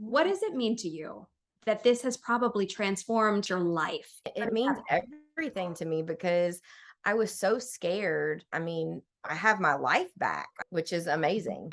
What does it mean to you that this has probably transformed your life? It means everything to me because I was so scared. I mean, I have my life back, which is amazing.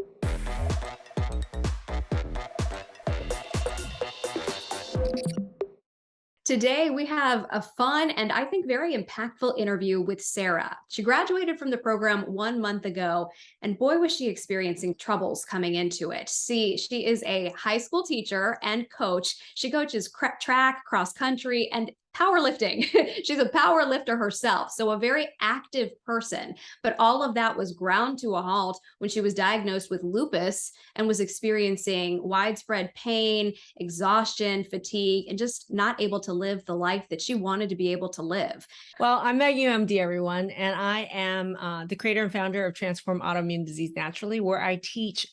Today, we have a fun and I think very impactful interview with Sarah. She graduated from the program 1 month ago, and boy, was she experiencing troubles coming into it. See, she is a high school teacher and coach. She coaches track, cross country, and powerlifting. She's a power lifter herself, so a very active person. But all of that was ground to a halt when she was diagnosed with lupus and was experiencing widespread pain, exhaustion, fatigue, and just not able to live the life that she wanted to be able to live. Well, I'm Maggie, MD, everyone, and I am the creator and founder of Transform Autoimmune Disease Naturally, where I teach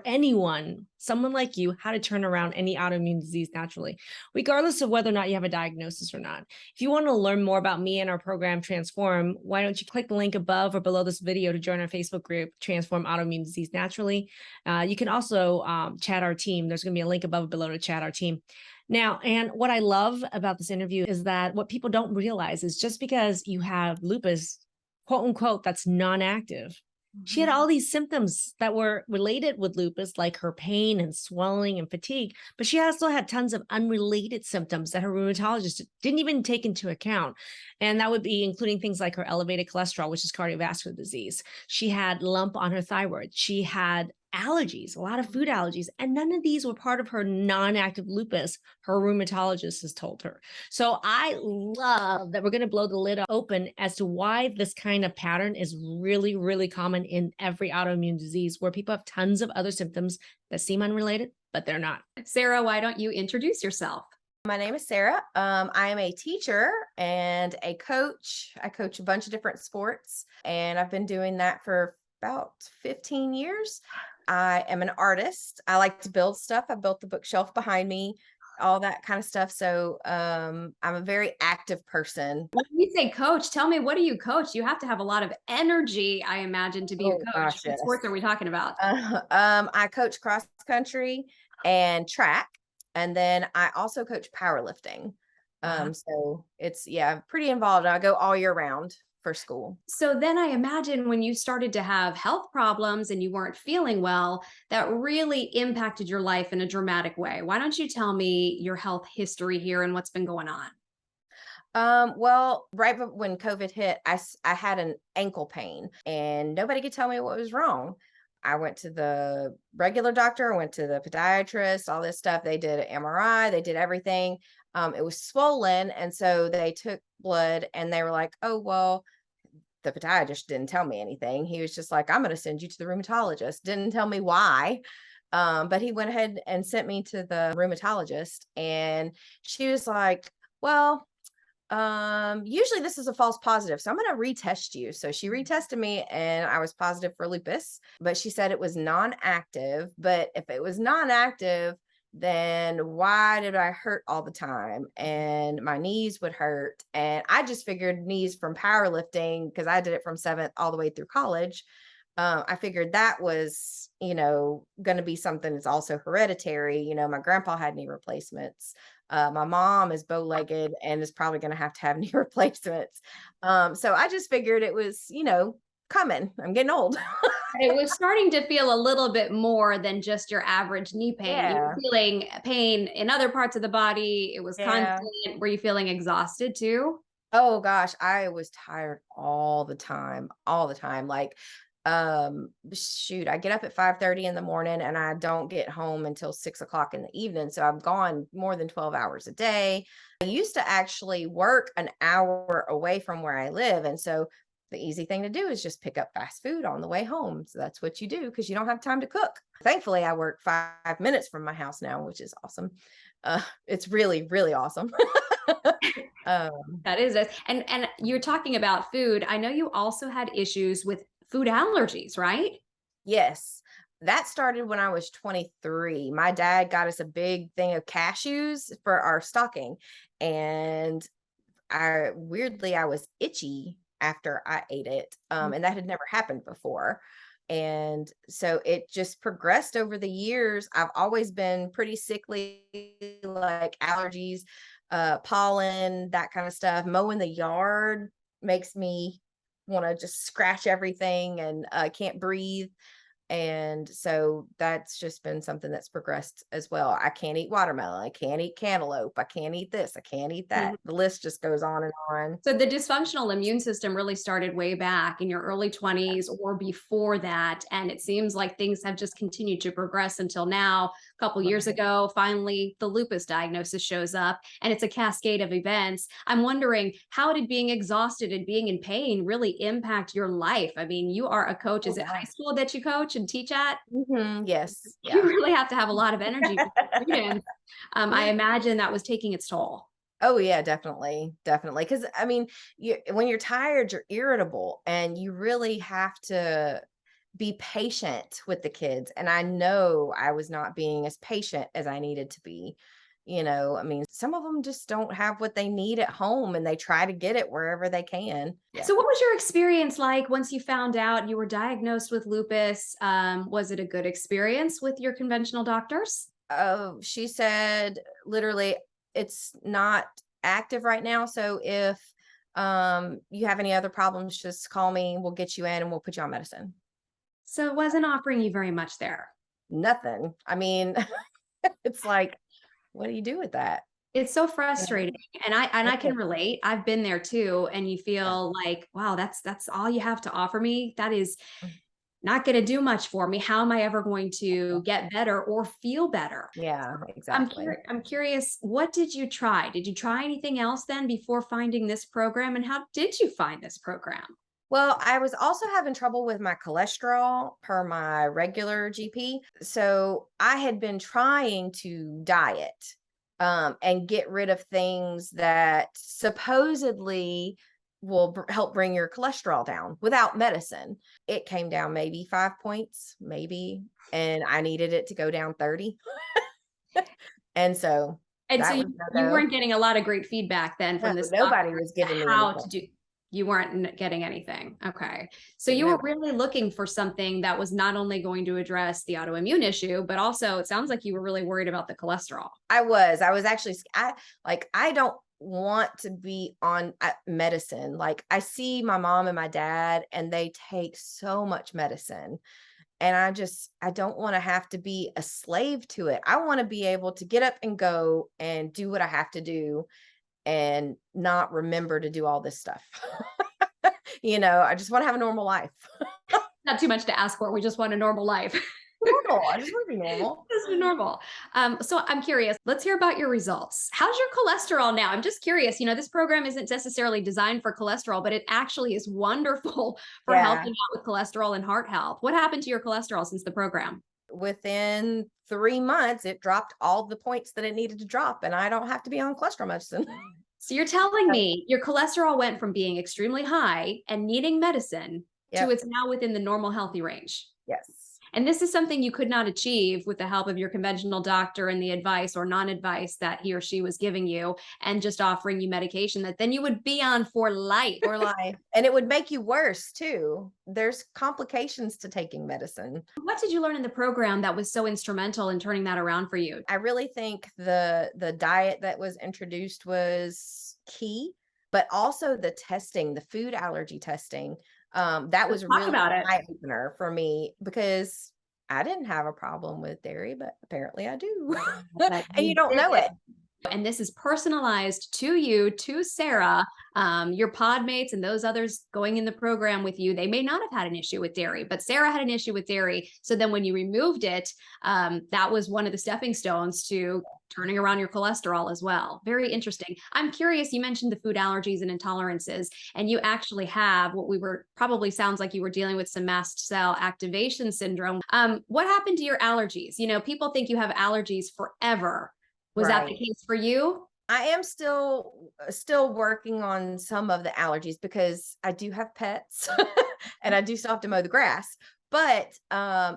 anyone, someone like you, how to turn around any autoimmune disease naturally, regardless of whether or not you have a diagnosis or not. If you want to learn more about me and our program, Transform, why don't you click the link above or below this video to join our Facebook group, Transform Autoimmune Disease Naturally. You can also chat our team. There's going to be a link above or below to chat our team. Now, and what I love about this interview is that what people don't realize is just because you have lupus, quote unquote, that's non-active, she had all these symptoms that were related with lupus, like her pain and swelling and fatigue, but she also had tons of unrelated symptoms that her rheumatologist didn't even take into account. And that would be including things like her elevated cholesterol, which is cardiovascular disease. She had lump on her thyroid. She had allergies, a lot of food allergies, and none of these were part of her non-active lupus, her rheumatologist has told her. So I love that we're going to blow the lid open as to why this kind of pattern is really, really common in every autoimmune disease, where people have tons of other symptoms that seem unrelated, but they're not. Sarah, why don't you introduce yourself? My name is Sarah. I am a teacher and a coach. I coach a bunch of different sports, and I've been doing that for about 15 years. I am an artist. I like to build stuff. I built the bookshelf behind me, all that kind of stuff. So I'm a very active person. When you say coach, tell me, what do you coach? You have to have a lot of energy, I imagine, to be a Oh coach. gosh, What yes. sports are we talking about? I coach cross country and track, and then I also coach powerlifting. Wow. So it's pretty involved. I go all year round for school. So then I imagine when you started to have health problems and you weren't feeling well, that really impacted your life in a dramatic way. Why don't you tell me your health history here and what's been going on? Well, when COVID hit, I had an ankle pain and nobody could tell me what was wrong. I went to the regular doctor, I went to the podiatrist, all this stuff. They did an MRI, they did everything. It was swollen. And so they took blood and they were like, oh, well, the podiatrist didn't tell me anything. He was just like, I'm going to send you to the rheumatologist. Didn't tell me why. But he went ahead and sent me to the rheumatologist. And she was like, well, usually this is a false positive, so I'm going to retest you. So she retested me and I was positive for lupus, but she said it was non-active. But if it was non-active, then why did I hurt all the time? And my knees would hurt. And I just figured knees from powerlifting, because I did it from seventh all the way through college. I figured that was, going to be something that's also hereditary. My grandpa had knee replacements. My mom is bow-legged and is probably going to have knee replacements. So I just figured it was, coming. I'm getting old. It was starting to feel a little bit more than just your average knee pain. You were Yeah. feeling pain in other parts of the body. It was Yeah. constant. Were you feeling exhausted too? Oh gosh, I was tired all the time. Like, shoot, I get up at 5:30 in the morning and I don't get home until 6 o'clock in the evening. So I'm gone more than 12 hours a day. I used to actually work an hour away from where I live. And so the easy thing to do is just pick up fast food on the way home. So that's what you do because you don't have time to cook. Thankfully, I work 5 minutes from my house now, which is awesome. It's really, really awesome. Um, That is it. And you're talking about food. I know you also had issues with food allergies, right? yes, that started when I was 23. My dad got us a big thing of cashews for our stocking, and I was itchy after I ate it. And that had never happened before. And so it just progressed over the years. I've always been pretty sickly, like allergies, pollen, that kind of stuff. Mowing the yard makes me want to just scratch everything, and can't breathe. And so that's just been something that's progressed as well. I can't eat watermelon. I can't eat cantaloupe. I can't eat this. I can't eat that. The list just goes on and on. So the dysfunctional immune system really started way back in your early 20s or before that. And it seems like things have just continued to progress until now. A couple years Right. ago, finally, the lupus diagnosis shows up, and it's a cascade of events. I'm wondering, how did being exhausted and being in pain really impact your life? I mean, you are a coach. Oh, Is it high yeah. school that you coach and teach at? Yes. You Yeah. really have to have a lot of energy for your students. I imagine that was taking its toll. Oh yeah, definitely. Definitely. Cause I mean, when you're tired, you're irritable, and you really have to be patient with the kids. And I know I was not being as patient as I needed to be. I mean, some of them just don't have what they need at home, and they try to get it wherever they can. Yeah. So what was your experience like once you found out you were diagnosed with lupus? Was it a good experience with your conventional doctors? Oh, she said literally, it's not active right now. So if you have any other problems, just call me. We'll get you in and we'll put you on medicine. So it wasn't offering you very much there. Nothing. I mean, it's like, what do you do with that? It's so Yeah. frustrating. And I Yeah. can relate. I've been there too. And you Yeah. feel like, wow, that's all you have to offer me. That is not going to do much for me. How am I ever going to get better or feel better? Yeah, I'm exactly. I'm curious, what did you try? Did you try anything else then before finding this program? And how did you find this program? Well, I was also having trouble with my cholesterol per my regular GP. So I had been trying to diet, and get rid of things that supposedly will help bring your cholesterol down without medicine. It came down maybe 5 points, maybe, and I needed it to go down 30. And so And so that you was no you go. weren't getting a lot of great feedback then No, from this doctor nobody was to giving me how anything. to do. You weren't getting anything. Okay. So Yeah, you were nobody. really looking for something that was not only going to address the autoimmune issue, but also it sounds like you were really worried about the cholesterol. I was actually, I don't want to be on medicine. Like, I see my mom and my dad, and they take so much medicine. And I don't want to have to be a slave to it. I want to be able to get up and go and do what I have to do, and not remember to do all this stuff. I just want to have a normal life. Not too much to ask for. We just want a normal life. Normal. I just want to be normal. This is normal. So I'm curious. Let's hear about your results. How's your cholesterol now? I'm just curious. This program isn't necessarily designed for cholesterol, but it actually is wonderful for Yeah. helping out with cholesterol and heart health. What happened to your cholesterol since the program? Within 3 months, it dropped all the points that it needed to drop, and I don't have to be on cholesterol medicine. So you're telling me your cholesterol went from being extremely high and needing medicine to Yep. it's now within the normal healthy range. Yes. And this is something you could not achieve with the help of your conventional doctor and the advice or non-advice that he or she was giving you and just offering you medication that then you would be on for life. For life. And it would make you worse too. There's complications to taking medicine. What did you learn in the program that was so instrumental in turning that around for you? I really think the diet that was introduced was key, but also the testing, the food allergy testing. That Let's was talk really about an it. eye opener for me, because I didn't have a problem with dairy, but apparently I do. But And you you don't did. know it. And this is personalized to you, to Sarah. Your pod mates and those others going in the program with you, they may not have had an issue with dairy, but Sarah had an issue with dairy. So then when you removed it, that was one of the stepping stones to turning around your cholesterol as well. Very interesting. I'm curious, you mentioned the food allergies and intolerances, and you actually have what we were probably sounds like you were dealing with some mast cell activation syndrome. What happened to your allergies? People think you have allergies forever. Was that the Right. case for you? I am still working on some of the allergies, because I do have pets and I do still have to mow the grass. But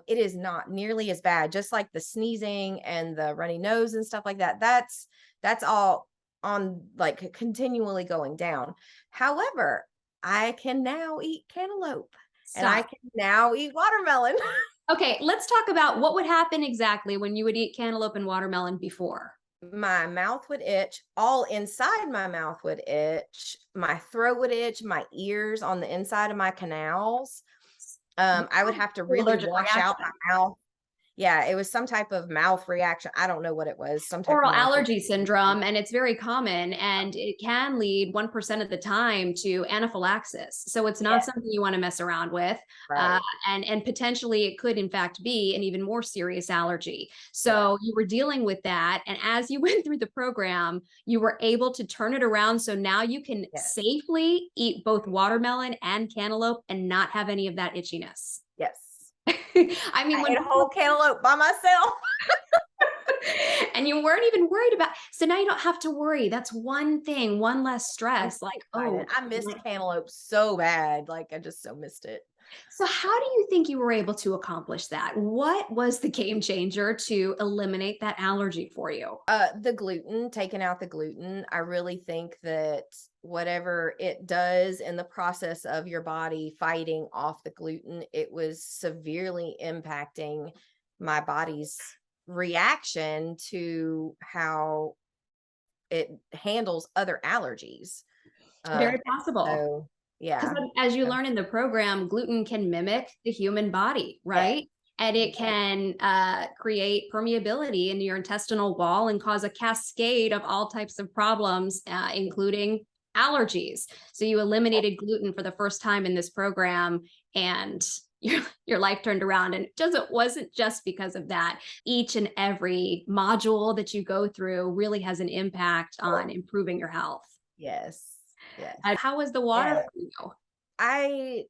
it is not nearly as bad. Just like the sneezing and the runny nose and stuff like that. That's all on, like, continually going down. However, I can now eat cantaloupe, and I Stop. can now eat watermelon. Okay, let's talk about what would happen exactly when you would eat cantaloupe and watermelon before. My mouth would itch, all inside my mouth would itch, my throat would itch, my ears on the inside of my canals. I would have to really Allergic wash out reaction. my mouth. Yeah, it was some type of mouth reaction. I don't know what it was, some type of Oral mouth allergy reaction. syndrome, and it's very common, and it can lead 1% of the time to anaphylaxis. So it's not Yeah, something you want to mess around with. Uh, right. and potentially it could in fact be an even more serious allergy. Yeah. So you were dealing with that. And as you went through the program, you were able to turn it around. So now you can Yes. safely eat both watermelon and cantaloupe and not have any of that itchiness. Yes. I mean, I when ate a whole cantaloupe by myself. and you weren't even worried about, so now you don't have to worry. That's one thing, one less I'm stress. so Like, excited. oh, I missed cantaloupe so bad. Like I just so missed it. so how do you think you were able to accomplish that? What was the game changer to eliminate that allergy for you? The gluten, taking out the gluten. I really think that whatever it does in the process of your body fighting off the gluten, it was severely impacting my body's reaction to how it handles other allergies. Very Um, possible. so Because yeah. as you Yeah. learn in the program, gluten can mimic the human body, Yeah. right? And it can create permeability in your intestinal wall and cause a cascade of all types of problems, including allergies. So you eliminated gluten for the first time in this program, and your life turned around. And it wasn't just because of that. Each and every module that you go through really has an impact on improving your health. Yes. Yes. And how was the water Yeah. for you? I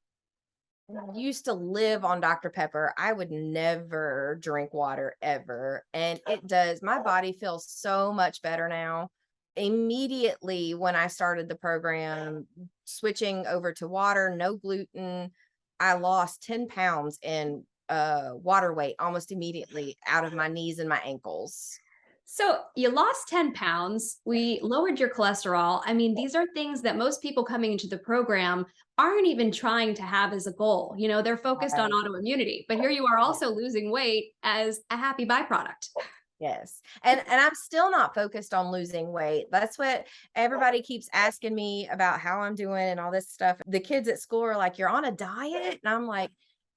used to live on Dr. Pepper. I would never drink water ever. And it does. My body feels so much better now. Immediately when I started the program, switching over to water, no gluten, I lost 10 pounds in water weight almost immediately out of my knees and my ankles. So you lost 10 pounds. We lowered your cholesterol. I mean, these are things that most people coming into the program aren't even trying to have as a goal. You know, they're focused on Right. autoimmunity, but here you are Yeah. also losing weight as a happy byproduct. Yes. And I'm still not focused on losing weight. That's what everybody keeps asking me about how I'm doing and all this stuff. The kids at school are like, "You're on a diet?" And I'm like,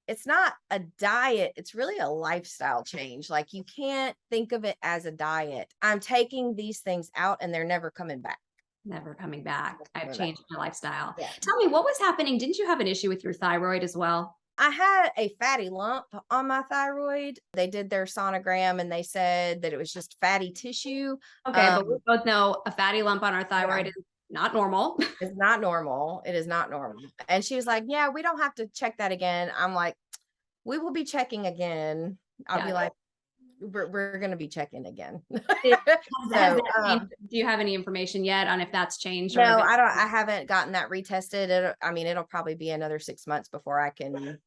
"It's not a diet. It's really a lifestyle change. Like you can't think of it as a diet. I'm taking these things out and they're never coming back." Never coming back. I've Coming back. changed my lifestyle. Yeah. Tell me, what was happening? Didn't you have an issue with your thyroid as well? I had a fatty lump on my thyroid. They did their sonogram and they said that it was just fatty tissue. Okay, but we both know a fatty lump on our thyroid Yeah. is not normal. It's not normal. It is not normal. And she was like, "Yeah, we don't have to check that again." I'm like, "We will be checking again." I'll Yeah. be like, we're going to be checking again." Has So, that changed? Do you have any information yet on if that's changed or no, if I haven't gotten that retested. I mean, it'll probably be another 6 months before I can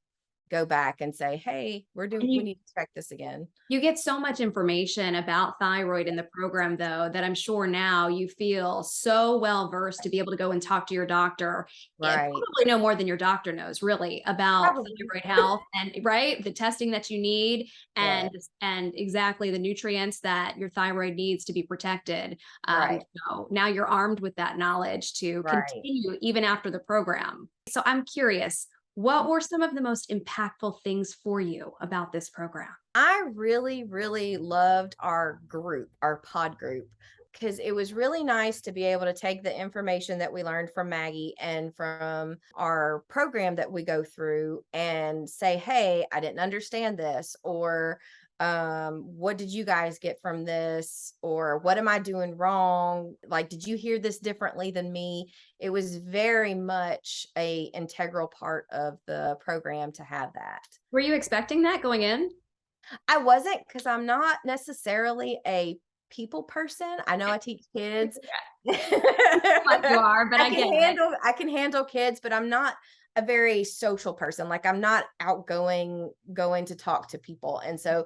go back and say, "Hey, and we need to check this again." you get so much information about thyroid in the program, though, that I'm sure now you feel so well versed to be able to go and talk to your doctor and Right. probably know more than your doctor knows, really, about Probably. thyroid health and right, the testing that you need Yeah. and exactly the nutrients that your thyroid needs to be protected. Right. So now you're armed with that knowledge to Right. continue even after the program. So I'm curious, what were some of the most impactful things for you about this program? I really, really loved our group, our pod group, because it was really nice to be able to take the information that we learned from Maggie and from our program that we go through and say, "Hey, I didn't understand this," or "What did you guys get from this?" or "What am I doing wrong? Like, did you hear this differently than me?" It was very much a integral part of the program to have that. Were you expecting that going in? I wasn't, because I'm not necessarily a people person. I know I teach kids. Like you are, but I get it. I can handle kids, but I'm not a very social person. Like I'm not outgoing, going to talk to people. And so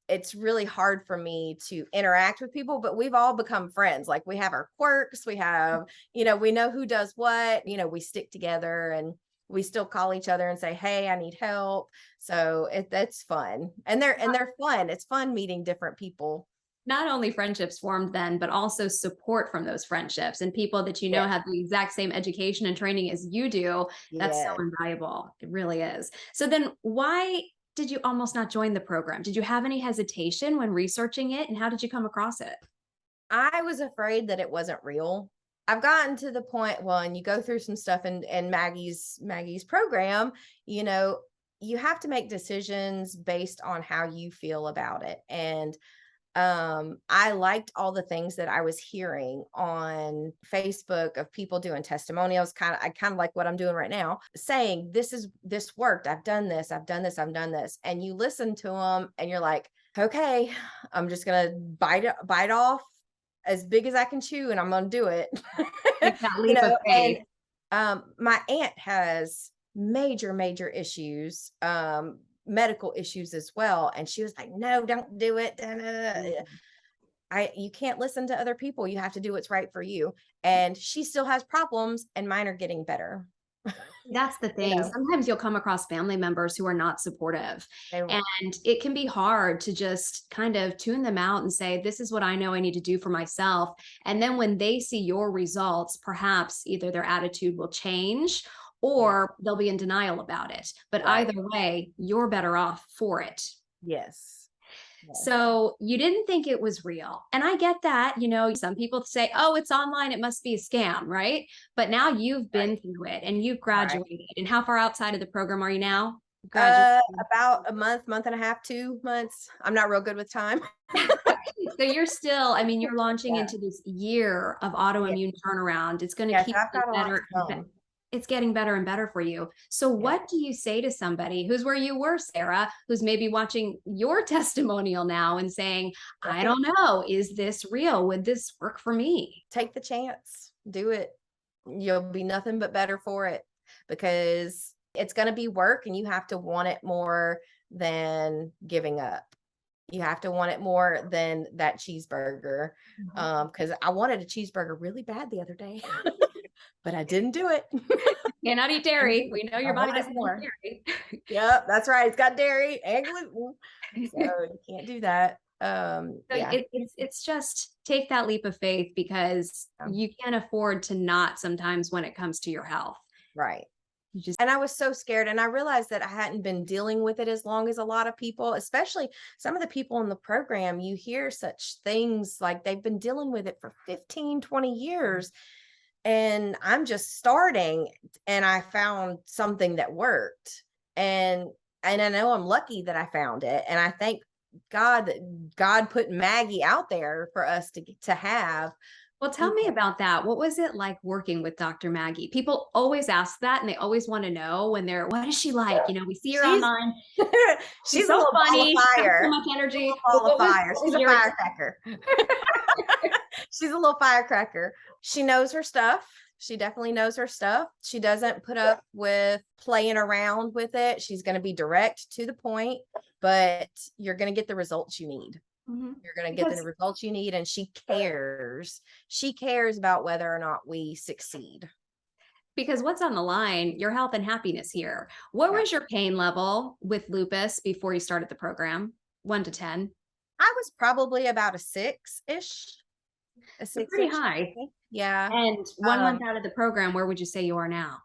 it's really hard for me to interact with people, but we've all become friends. Like we have our quirks, we have, we know who does what, we stick together and we still call each other and say, hey, I need help. So that's fun. And they're fun. It's fun meeting different people. Not only friendships formed then, but also support from those friendships and people that you know Yeah. have the exact same education and training as you do. That's so Yeah. invaluable. It really is. So then why did you almost not join the program? Did you have any hesitation when researching it? And how did you come across it? I was afraid that it wasn't real. I've gotten to the point, well, and you go through some stuff in Maggie's program, you know, you have to make decisions based on how you feel about it. And I liked all the things that I was hearing on Facebook of people doing testimonials. I kind of like what I'm doing right now, saying this worked. I've done this. I've done this. I've done this. And you listen to them and you're like, okay, I'm just going to bite off as big as I can chew and I'm going to do it. Like that leap of faith. And my aunt has major issues, medical issues as well. And she was like, no, don't do it. You can't listen to other people. You have to do what's right for you. And she still has problems and mine are getting better. That's the thing. Sometimes you'll come across family members who are not supportive, and it can be hard to just kind of tune them out and say, this is what I know I need to do for myself. And then when they see your results, perhaps either their attitude will change or they'll be in denial about it. But either way, you're better off for it. Yes. So you didn't think it was real. And I get that, you know, some people say, oh, it's online, it must be a scam, right? But now you've been through it and you've graduated. And how far outside of the program are you now? About a month and a half, 2 months. I'm not real good with time. So you're still, I mean, you're launching into this year of autoimmune turnaround. It's going to keep getting better. It's getting better and better for you. So what do you say to somebody who's where you were, Sarah, who's maybe watching your testimonial now and saying, I don't know, is this real? Would this work for me? Take the chance, do it. You'll be nothing but better for it because it's going to be work and you have to want it more than giving up. You have to want it more than that cheeseburger. Because I wanted a cheeseburger really bad the other day. But I didn't do it. Cannot eat dairy. We know your body doesn't eat dairy. Yep, that's right. It's got dairy and gluten. So you can't do that. It's just take that leap of faith because you can't afford to not sometimes when it comes to your health. Right. And I was so scared. And I realized that I hadn't been dealing with it as long as a lot of people, especially some of the people in the program. You hear such things like they've been dealing with it for 15, 20 years. And I'm just starting and I found something that worked. And I know I'm lucky that I found it. And I thank God that God put Maggie out there for us to have. Well, tell me about that. What was it like working with Dr. Maggie? People always ask that and they always want to know what is she like? You know, we see her online. She's so funny. Fire. So much energy. Ball of fire. She's a firecracker. She's a little firecracker. She knows her stuff. She definitely knows her stuff. She doesn't put up with playing around with it. She's going to be direct to the point, but you're going to get the results you need. You're going to get the results you need. And she cares. She cares about whether or not we succeed. Because what's on the line? Your health and happiness here. What was your pain level with lupus before you started the program? 1 to 10? I was probably about a 6-ish. A 6. Pretty high. Yeah. And 1 month out of the program, where would you say you are now?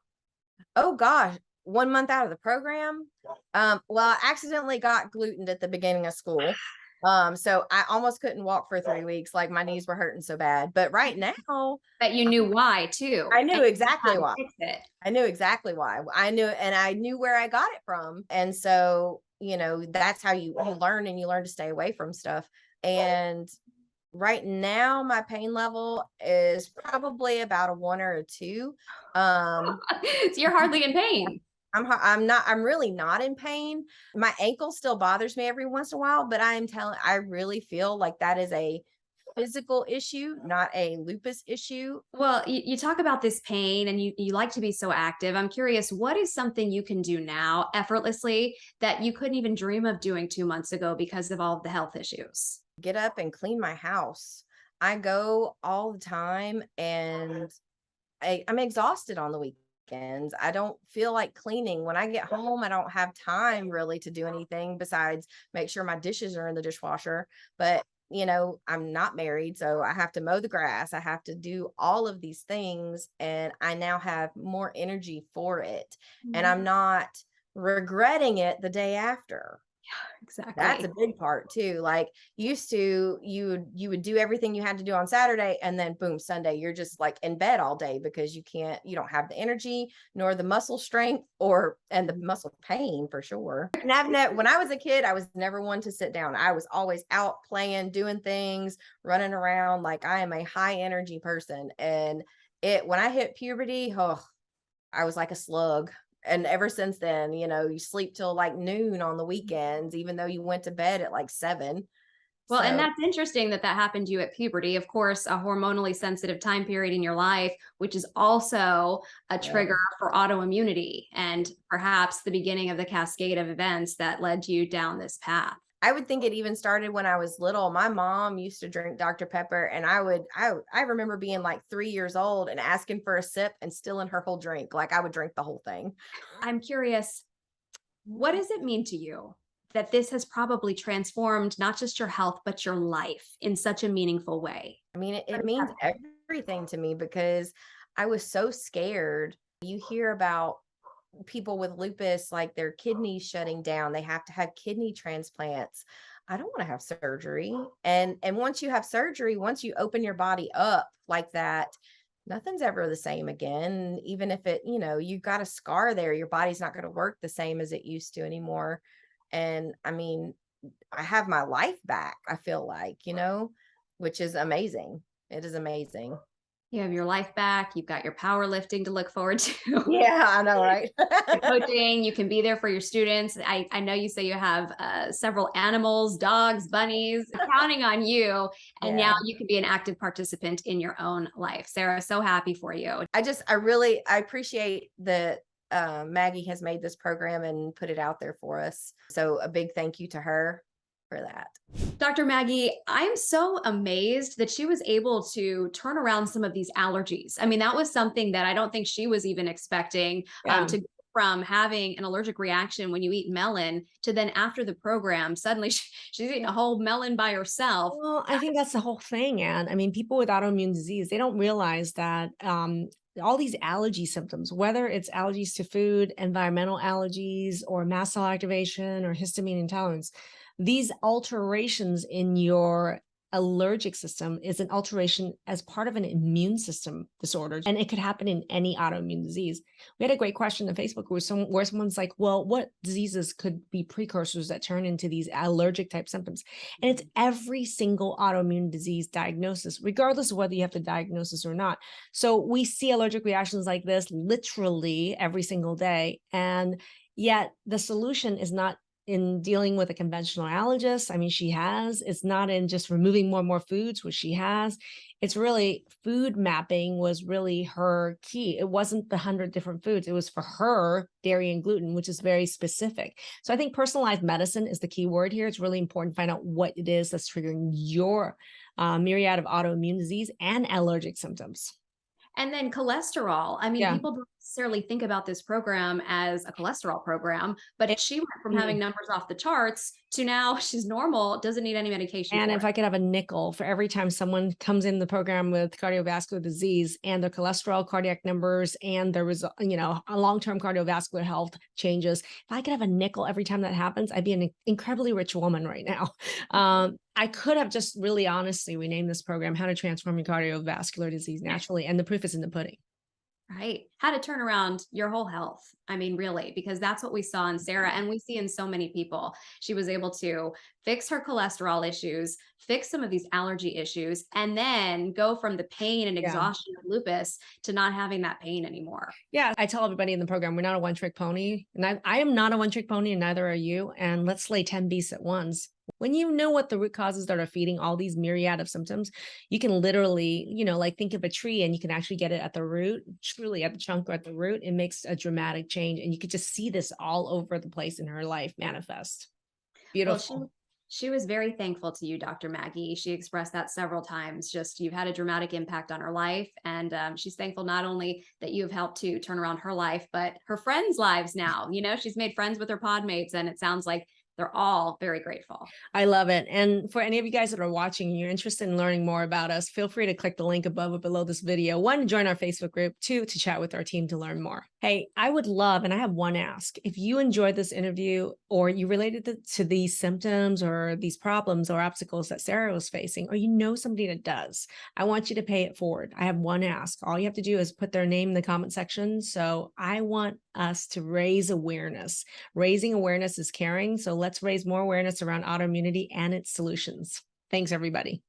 Oh gosh, 1 month out of the program. Well, I accidentally got gluten at the beginning of school. So I almost couldn't walk for 3 weeks. Like my knees were hurting so bad. But right now, but you knew why too. I knew exactly why. I knew exactly why. I knew where I got it from. And so, you know, that's how you learn, and you learn to stay away from stuff. And right now, my pain level is probably about a 1 or a 2. So you're hardly in pain. I'm really not in pain. My ankle still bothers me every once in a while, but I really feel like that is a physical issue, not a lupus issue. Well, you talk about this pain and you like to be so active. I'm curious, what is something you can do now effortlessly that you couldn't even dream of doing 2 months ago because of all of the health issues? Get up and clean my house. I go all the time and I'm exhausted on the weekends. weekends. I don't feel like cleaning. When I get home, I don't have time really to do anything besides make sure my dishes are in the dishwasher. But I'm not married, so I have to mow the grass. I have to do all of these things, and I now have more energy for it. And I'm not regretting it the day after. Exactly. That's a big part too. Like used to, you would do everything you had to do on Saturday, and then boom, Sunday, you're just like in bed all day because you don't have the energy nor the muscle strength and the muscle pain for sure. And when I was a kid, I was never one to sit down. I was always out playing, doing things, running around. Like I am a high energy person. And when I hit puberty, I was like a slug. And ever since then, you sleep till like noon on the weekends, even though you went to bed at like 7. Well, and So, that's interesting that happened to you at puberty. Of course, a hormonally sensitive time period in your life, which is also a trigger for autoimmunity and perhaps the beginning of the cascade of events that led you down this path. I would think it even started when I was little. My mom used to drink Dr. Pepper, and I remember being like 3 years old and asking for a sip and stealing her whole drink. Like I would drink the whole thing. I'm curious, what does it mean to you that this has probably transformed not just your health, but your life in such a meaningful way? I mean, it means everything to me because I was so scared. You hear about people with lupus, like their kidneys shutting down. They have to have kidney transplants. I don't want to have surgery. And once you have surgery, once you open your body up like that, nothing's ever the same again. Even if you've got a scar there, your body's not going to work the same as it used to anymore. And I mean, I have my life back, I feel like, which is amazing. It is amazing. You have your life back. You've got your powerlifting to look forward to. Yeah, I know, right? Coaching, you can be there for your students. I know you say you have several animals, dogs, bunnies, counting on you. And now you can be an active participant in your own life. Sarah, so happy for you. I appreciate that Maggie has made this program and put it out there for us. So a big thank you to her for that. Dr. Maggie, I'm so amazed that she was able to turn around some of these allergies. I mean, that was something that I don't think she was even expecting to go from having an allergic reaction when you eat melon to then after the program, suddenly she's eating a whole melon by herself. Well, I think that's the whole thing, Anne. I mean, people with autoimmune disease, they don't realize that all these allergy symptoms, whether it's allergies to food, environmental allergies, or mast cell activation or histamine intolerance, these alterations in your allergic system is an alteration as part of an immune system disorder. And it could happen in any autoimmune disease. We had a great question on Facebook where someone's like, well, what diseases could be precursors that turn into these allergic type symptoms? And it's every single autoimmune disease diagnosis, regardless of whether you have the diagnosis or not. So we see allergic reactions like this literally every single day. And yet the solution is not in dealing with a conventional allergist. I mean, it's not in just removing more and more foods, which she has. It's really food mapping was really her key. It wasn't the 100 different foods. It was for her dairy and gluten, which is very specific. So I think personalized medicine is the key word here. It's really important to find out what it is that's triggering your myriad of autoimmune disease and allergic symptoms. And then cholesterol. I mean, people don't necessarily think about this program as a cholesterol program, but she went from having numbers off the charts to now she's normal, doesn't need any medication. And if I could have a nickel for every time someone comes in the program with cardiovascular disease and their cholesterol, cardiac numbers, and there was, a long-term cardiovascular health changes, if I could have a nickel every time that happens, I'd be an incredibly rich woman right now. I could have just really honestly renamed this program, How to Transform Your Cardiovascular Disease Naturally. And the proof is in the pudding. Right. How to turn around your whole health. I mean, really, because that's what we saw in Sarah and we see in so many people. She was able to fix her cholesterol issues, fix some of these allergy issues, and then go from the pain and exhaustion of lupus to not having that pain anymore. Yeah. I tell everybody in the program, we're not a one-trick pony. And I am not a one-trick pony and neither are you. And let's slay 10 beasts at once. When you know what the root causes that are feeding all these myriad of symptoms, you can literally, think of a tree and you can actually get it at the root, truly at the trunk or at the root. It makes a dramatic change. And you could just see this all over the place in her life manifest. Beautiful. Well, She was very thankful to you, Dr. Maggie. She expressed that several times. Just you've had a dramatic impact on her life. And she's thankful not only that you have helped to turn around her life, but her friends' lives now. You know, she's made friends with her podmates, and it sounds like they're all very grateful. I love it. And for any of you guys that are watching and you're interested in learning more about us, feel free to click the link above or below this video. 1, join our Facebook group. 2, to chat with our team to learn more. Hey, I would love, and I have one ask, if you enjoyed this interview or you related to these symptoms or these problems or obstacles that Sarah was facing, or you know somebody that does, I want you to pay it forward. I have one ask. All you have to do is put their name in the comment section. So I want us to raise awareness. Raising awareness is caring. So let's raise more awareness around autoimmunity and its solutions. Thanks, everybody.